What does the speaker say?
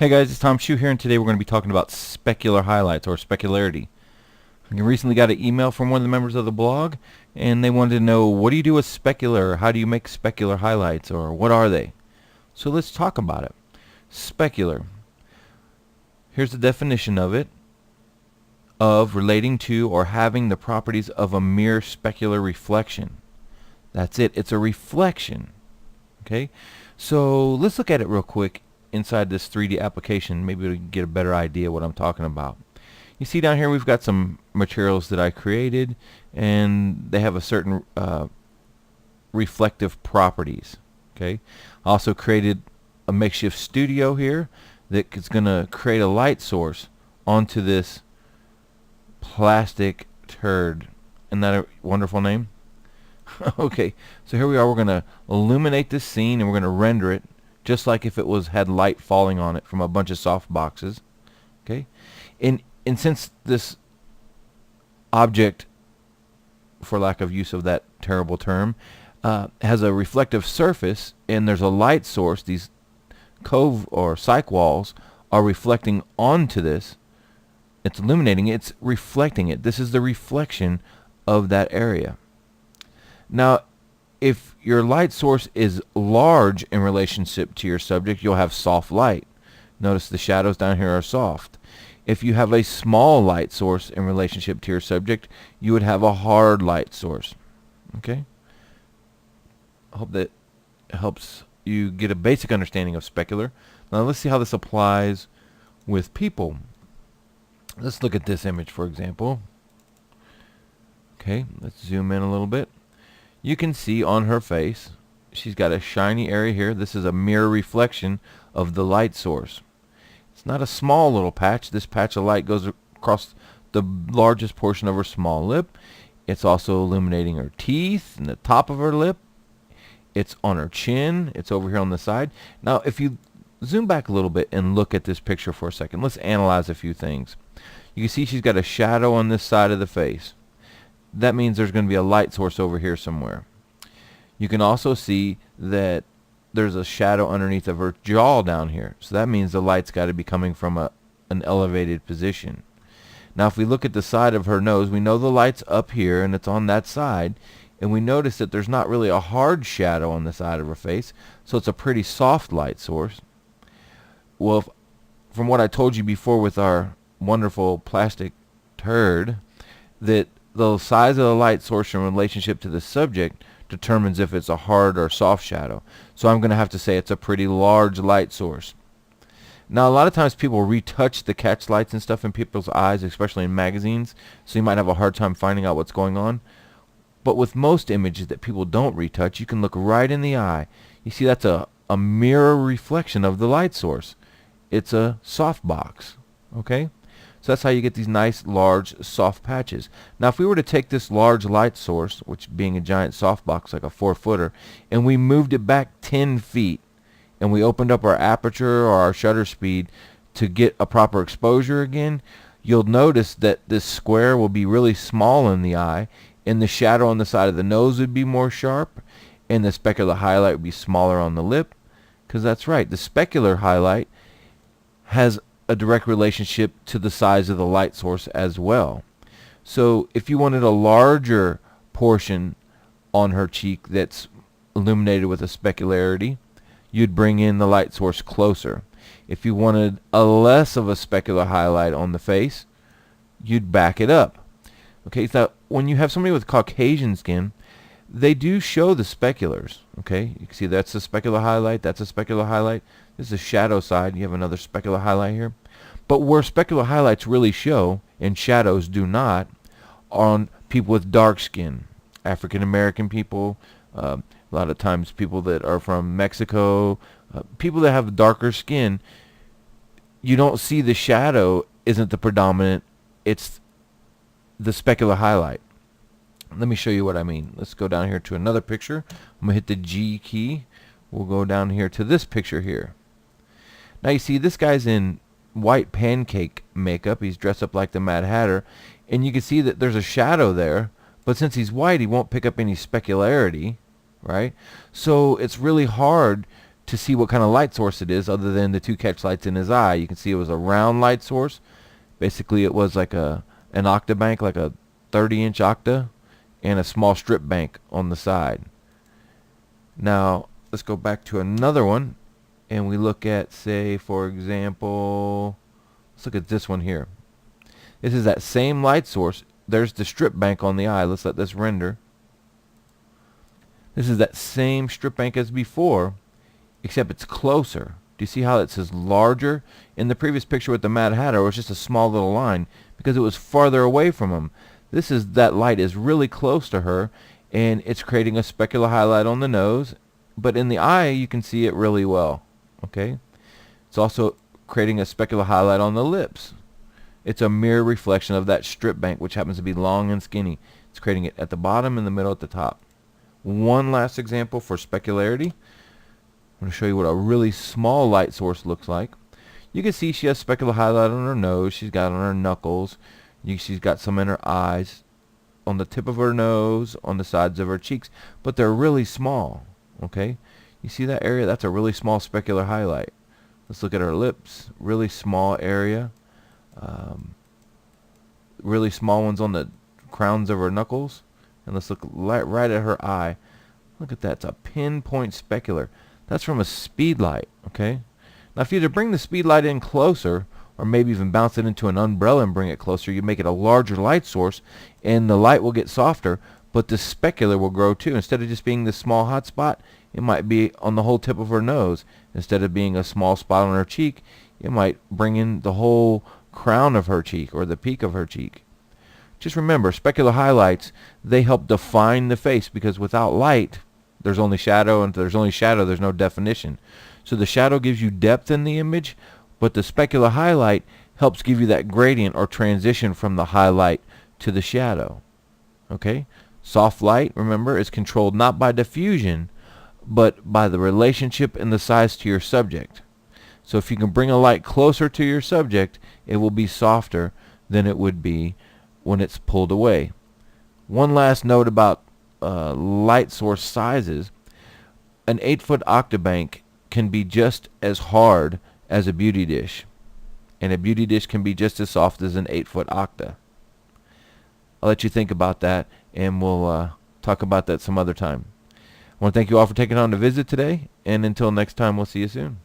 Hey guys, it's Tom Shue here, and today we're going to be talking about specular highlights or specularity. I recently got an email from one of the members of the blog, and they wanted to know, what do you do with specular? How do you make specular highlights, or what are they? So let's talk about it. Specular. Here's the definition of it: of relating to or having the properties of a mere specular reflection. That's it. It's a reflection. Okay? So let's look at it real quick inside this 3D application. Maybe we can get a better idea what I'm talking about. You see down here we've got some materials that I created, and they have a certain reflective properties. Okay? I also created a makeshift studio here that is going to create a light source onto this plastic turd. Isn't that a wonderful name? Okay, so here we are. We're going to illuminate this scene, and we're going to render it just like if it had light falling on it from a bunch of soft boxes. Okay, and since this object, for lack of use of that terrible term, has a reflective surface, and there's a light source, these cove or cyc walls are reflecting onto this. It's illuminating it, it's reflecting it. This is the reflection of that area. Now, if your light source is large in relationship to your subject, you'll have soft light. Notice the shadows down here are soft. If you have a small light source in relationship to your subject, you would have a hard light source. Okay? I hope that helps you get a basic understanding of specular. Now let's see how this applies with people. Let's look at this image, for example. Okay, let's zoom in a little bit. You can see on her face, she's got a shiny area here. This is a mirror reflection of the light source. It's not a small little patch. This patch of light goes across the largest portion of her small lip. It's also illuminating her teeth and the top of her lip. It's on her chin. It's over here on the side. Now, if you zoom back a little bit and look at this picture for a second, let's analyze a few things. You can see she's got a shadow on this side of the face. That means there's going to be a light source over here somewhere. You can also see that there's a shadow underneath of her jaw down here. So that means the light's got to be coming from an elevated position. Now if we look at the side of her nose, we know the light's up here and it's on that side. And we notice that there's not really a hard shadow on the side of her face. So it's a pretty soft light source. Well, from what I told you before with our wonderful plastic turd, that the size of the light source in relationship to the subject determines if it's a hard or soft shadow. So I'm going to have to say it's a pretty large light source. Now, a lot of times people retouch the catch lights and stuff in people's eyes, especially in magazines, so you might have a hard time finding out what's going on. But with most images that people don't retouch, you can look right in the eye. You see that's a mirror reflection of the light source. It's a soft box. Okay? So that's how you get these nice, large, soft patches. Now, if we were to take this large light source, which being a giant softbox like a 4-footer, and we moved it back 10 feet, and we opened up our aperture or our shutter speed to get a proper exposure again, you'll notice that this square will be really small in the eye, and the shadow on the side of the nose would be more sharp, and the specular highlight would be smaller on the lip, because that's right, the specular highlight has a direct relationship to the size of the light source as well. So if you wanted a larger portion on her cheek that's illuminated with a specularity, you'd bring in the light source closer. If you wanted a less of a specular highlight on the face, you'd back it up. Okay, so when you have somebody with Caucasian skin, they do show the speculars. Okay, you can see that's a specular highlight, that's a specular highlight. This is a shadow side. You have another specular highlight here. But where specular highlights really show, and shadows do not, are on people with dark skin. African American people, a lot of times people that are from Mexico, people that have darker skin, you don't see the shadow isn't the predominant, it's the specular highlight. Let me show you what I mean. Let's go down here to another picture. I'm going to hit the G key. We'll go down here to this picture here. Now you see this guy's in white pancake makeup. He's dressed up like the Mad Hatter. And you can see that there's a shadow there. But since he's white, he won't pick up any specularity, right? So it's really hard to see what kind of light source it is other than the two catch lights in his eye. You can see it was a round light source. Basically it was like an octabank, like a 30-inch octa, and a small strip bank on the side. Now let's go back to another one and we look at, say for example, let's look at this one here. This is that same light source. There's the strip bank on the eye. Let's let this render. This is that same strip bank as before, except it's closer. Do you see how it says larger? In the previous picture with the Mad Hatter, it was just a small little line because it was farther away from him. That light is really close to her, and it's creating a specular highlight on the nose, but in the eye you can see it really well. Okay, it's also creating a specular highlight on the lips. It's a mirror reflection of that strip bank, which happens to be long and skinny. It's creating it at the bottom, in the middle, at the top. One last example for specularity. I'm going to show you what a really small light source looks like. You can see she has specular highlight on her nose. She's got on her knuckles. She's got some in her eyes, on the tip of her nose, on the sides of her cheeks. But they're really small. Okay? You see that area? That's a really small specular highlight. Let's look at her lips. Really small area. Really small ones on the crowns of her knuckles. And let's look right at her eye. Look at that. It's a pinpoint specular. That's from a speed light. Okay? Now if you either bring the speed light in closer, or maybe even bounce it into an umbrella and bring it closer, you make it a larger light source, and the light will get softer, but the specular will grow too. Instead of just being this small hot spot, it might be on the whole tip of her nose. Instead of being a small spot on her cheek, it might bring in the whole crown of her cheek or the peak of her cheek. Just remember, specular highlights, they help define the face, because without light, there's only shadow, and if there's only shadow, there's no definition. So the shadow gives you depth in the image, but the specular highlight helps give you that gradient or transition from the highlight to the shadow. Okay? Soft light, remember, is controlled not by diffusion, but by the relationship and the size to your subject. So if you can bring a light closer to your subject, it will be softer than it would be when it's pulled away. One last note about light source sizes. An 8-foot octabank can be just as hard as a beauty dish, and a beauty dish can be just as soft as an 8-foot octa. I'll let you think about that, and we'll talk about that some other time. I want to thank you all for taking on the visit today, and until next time, we'll see you soon.